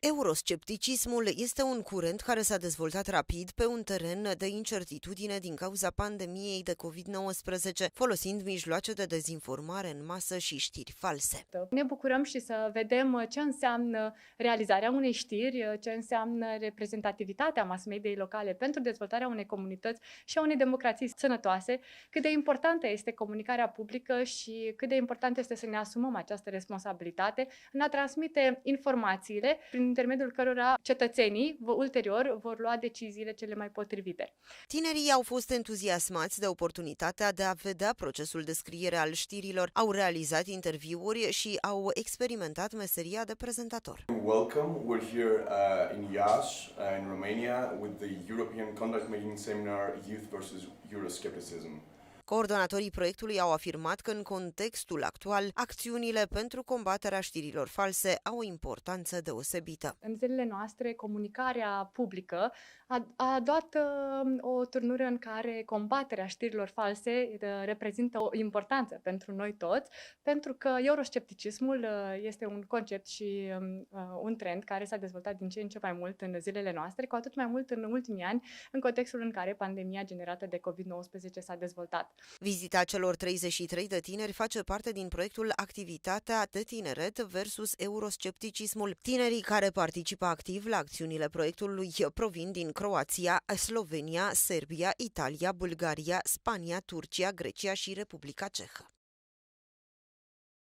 Euroscepticismul este un curent care s-a dezvoltat rapid pe un teren de incertitudine din cauza pandemiei de COVID-19, folosind mijloace de dezinformare în masă și știri false. Ne bucurăm și să vedem ce înseamnă realizarea unei știri, ce înseamnă reprezentativitatea mass-mediei locale pentru dezvoltarea unei comunități și a unei democrații sănătoase, cât de importantă este comunicarea publică și cât de important este să ne asumăm această responsabilitate în a transmite informațiile prin intermediul cărora cetățenii ulterior vor lua deciziile cele mai potrivite. Tinerii au fost entuziasmați de oportunitatea de a vedea procesul de scriere al știrilor, au realizat interviuri și au experimentat meseria de prezentator. Welcome. We're here in Iași, in Romania, with the European Conduct Meeting Seminar Youth versus Euroscepticism. Coordonatorii proiectului au afirmat că în contextul actual, acțiunile pentru combaterea știrilor false au o importanță deosebită. În zilele noastre, comunicarea publică a luat o turnură în care combaterea știrilor false reprezintă o importanță pentru noi toți, pentru că euroscepticismul este un concept și un trend care s-a dezvoltat din ce în ce mai mult în zilele noastre, cu atât mai mult în ultimii ani, în contextul în care pandemia generată de COVID-19 s-a dezvoltat. Vizita celor 33 de tineri face parte din proiectul Activitatea de Tineret versus Euroscepticismul. Tinerii care participă activ la acțiunile proiectului provin din Croația, Slovenia, Serbia, Italia, Bulgaria, Spania, Turcia, Grecia și Republica Cehă.